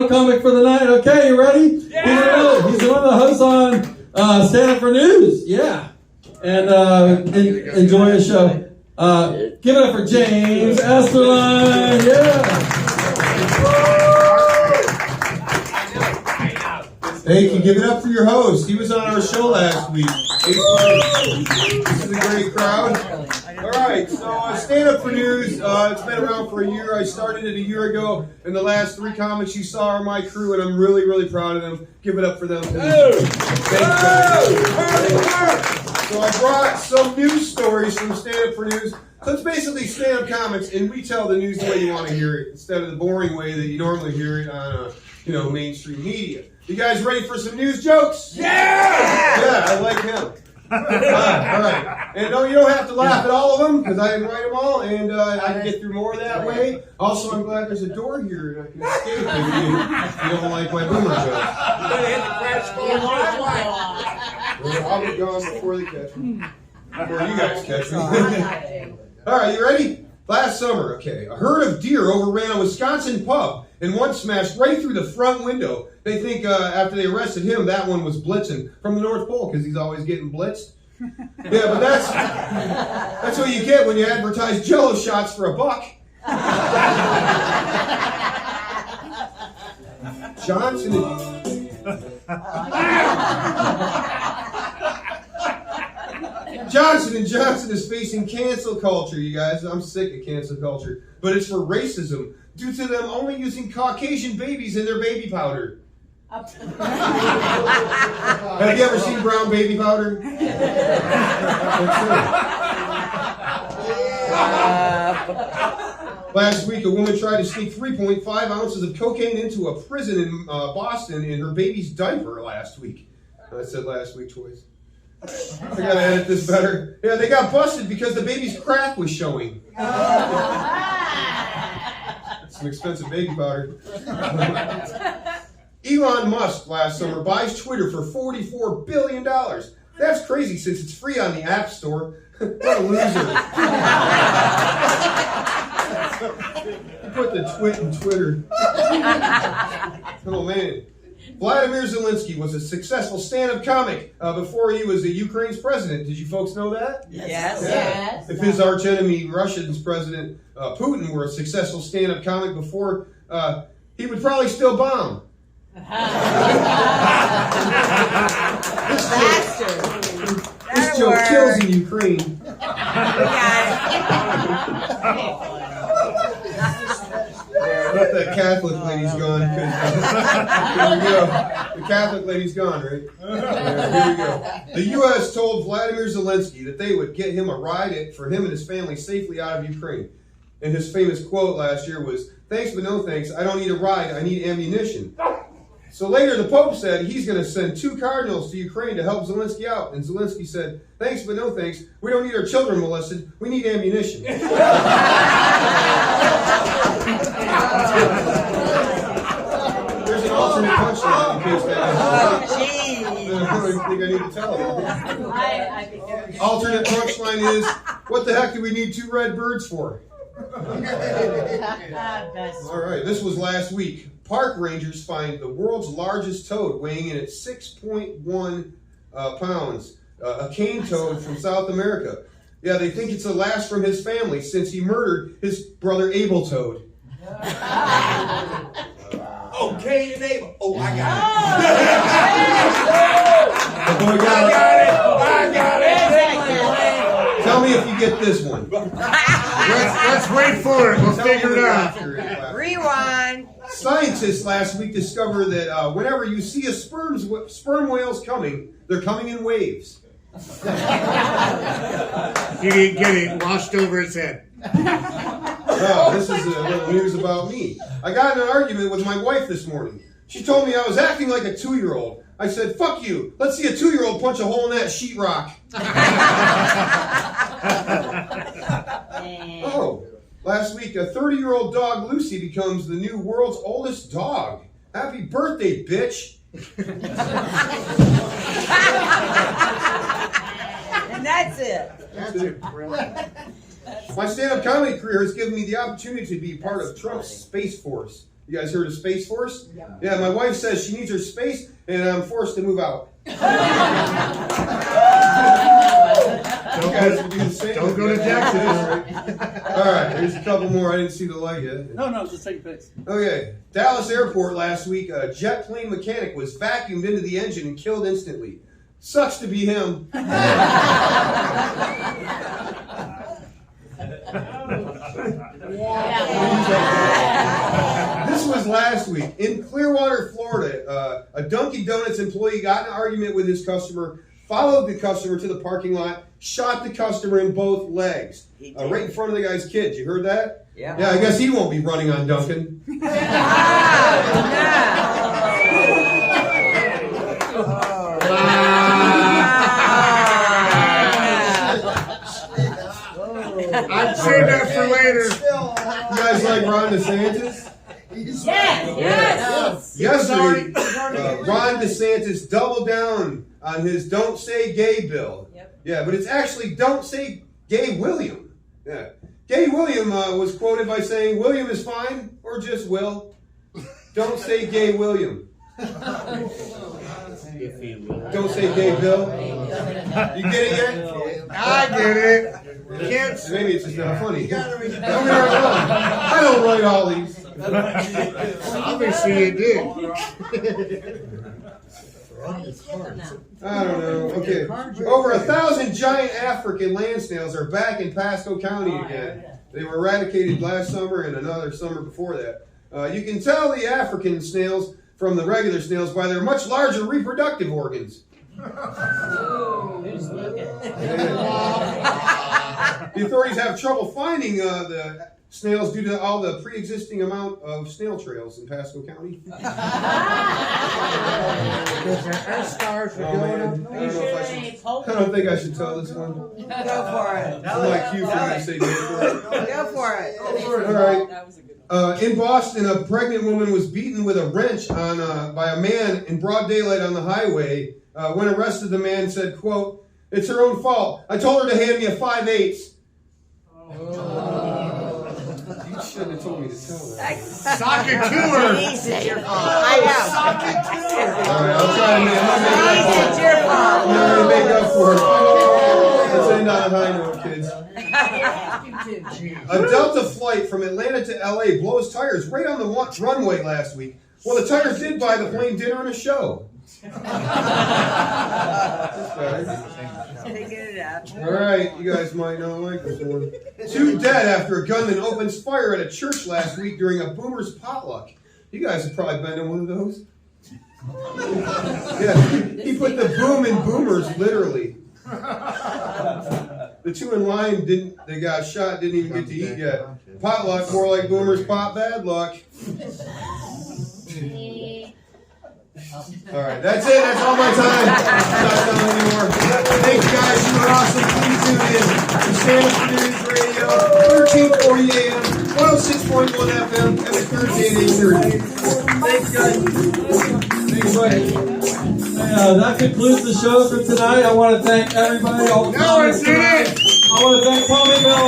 comic for the night. Okay, you ready? Yeah! He's one of the hosts on Stand Up for News. Yeah. And enjoy the show. Give it up for James Esterline. Yeah. Thank you. Give it up for your host. He was on our show last week. This is a great crowd. All right, so Stand Up for News. It's been around for a year. I started it a year ago, and the last 3 comics you saw are my crew, and I'm really, really proud of them. Give it up for them. Thank you. So I brought some news stories from Stand Up for News. So it's basically stand-up comics, and we tell the news the way you want to hear it, instead of the boring way that you normally hear it on, mainstream media. You guys ready for some news jokes? Yeah! Yeah, I like him. All right. And no, you don't have to laugh at all of them, because I didn't write them all, and I can get through more that way. Also, I'm glad there's a door here, and I can escape if you don't like my boomer jokes. I'll be gone before they catch me. Before you guys catch me. All right, you ready? Last summer, a herd of deer overran a Wisconsin pub and one smashed right through the front window. They think after they arrested him, that one was blitzing from the North Pole because he's always getting blitzed. Yeah, but that's what you get when you advertise Jello shots for $1. Johnson & Johnson is facing cancel culture, you guys. I'm sick of cancel culture. But it's for racism, due to them only using Caucasian babies in their baby powder. Have you ever seen brown baby powder? Last week, a woman tried to sneak 3.5 ounces of cocaine into a prison in Boston in her baby's diaper last week. I said last week twice. I gotta edit this better. Yeah, they got busted because the baby's crack was showing. Some expensive baby powder. Elon Musk last summer buys Twitter for $44 billion. That's crazy since it's free on the App Store. What a loser. You put the twit in Twitter. Oh, man. Vladimir Zelensky was a successful stand-up comic before he was Ukraine's president. Did you folks know that? Yes. Yeah. If his archenemy, Russia's president, Putin, were a successful stand-up comic before, he would probably still bomb. This joke kills in Ukraine. But the Catholic lady's gone. Here we go. The Catholic lady's gone, right? Yeah, here we go. The U.S. told Vladimir Zelensky that they would get him a ride for him and his family safely out of Ukraine. And his famous quote last year was, "Thanks but no thanks, I don't need a ride, I need ammunition." So later the Pope said he's going to send 2 cardinals to Ukraine to help Zelensky out. And Zelensky said, "Thanks but no thanks, we don't need our children molested, we need ammunition." There's an alternate punchline in case that I don't think I need to tell it. Alternate punchline is, what the heck do we need 2 red birds for? All right, this was last week. Park rangers find the world's largest toad weighing in at 6.1 pounds. A cane toad from South America. Yeah, they think it's the last from his family since he murdered his brother Abel Toad. Oh, Cain and Abel. Oh, I got it. Tell me if you get this one. Let's wait for it. We'll figure it out. Rewind. Scientists last week discovered that whenever you see a sperm whales coming, they're coming in waves. He didn't get it. Washed over his head. Oh, this is a little news about me. I got in an argument with my wife this morning. She told me I was acting like a 2-year-old. I said, "Fuck you. Let's see a 2-year-old punch a hole in that sheetrock." Oh, last week, a 30-year-old dog, Lucy, becomes the new world's oldest dog. Happy birthday, bitch. And that's it. My stand-up comedy career has given me the opportunity to be part of Trump's Space Force. You guys heard of Space Force? Yeah, my wife says she needs her space, and I'm forced to move out. You guys will do the same. Don't go to Jackson. All right, here's a couple more. I didn't see the light yet. No, just take a pic. Okay, Dallas Airport last week, a jet plane mechanic was vacuumed into the engine and killed instantly. Sucks to be him. This was last week. In Clearwater, Florida, a Dunkin' Donuts employee got in an argument with his customer, followed the customer to the parking lot, shot the customer in both legs. Right in front of the guy's kids. You heard that? Yeah. Yeah, I guess he won't be running on Dunkin'. I'd save that for later. You guys like Ron DeSantis? Yes. Yesterday, Ron DeSantis doubled down on his "Don't Say Gay" bill. Yeah, but it's actually "Don't Say Gay William." Yeah, Gay William was quoted by saying, "William is fine," or just Will. Don't say Gay William. Don't say Gay Bill. You get it yet? I get it. Kids. Maybe it's just not funny. Don't get me wrong. I don't write all these. Obviously you did. I don't know. Okay. Over 1,000 giant African land snails are back in Pasco County again. They were eradicated last summer and another summer before that. You can tell the African snails from the regular snails by their much larger reproductive organs. The authorities have trouble finding the snails due to all the pre-existing amount of snail trails in Pasco County. Oh, man. I don't think I should tell this one. Go for it. It's my cue for me to say go for it. Go for it. All right. In Boston, a pregnant woman was beaten with a wrench by a man in broad daylight on the highway. When arrested, the man said, quote, "It's her own fault. I told her to hand me a 5/8." You shouldn't have told me to tell that. Sock it to her. It's your fault. I know. Sock it to her. All right, I'll try to It's your fault. I'm going to make up for it. Let's end on a high note, kids. A Delta flight from Atlanta to LA blows tires right on the runway last week. Well, the tires did buy the plane dinner and a show. All right, you guys might not like this one. 2 dead after a gunman opens fire at a church last week during a boomer's potluck. You guys have probably been to one of those. Yeah, he put the boom in boomers, literally. The 2 in line they got shot, didn't even get to eat yet. Potluck, more like boomers pot bad luck. All right, that's it. That's all my time. I'm not telling anymore. Thanks, guys. You were awesome. Please tune in to Santa Fe News Radio, 1340 AM, 106.1 FM, every Thursday at 8:30. Thanks, guys. Thanks, buddy. That concludes the show for tonight. I want to thank everybody. All the No, it's comments tonight. it. I want to thank Tommy Bell.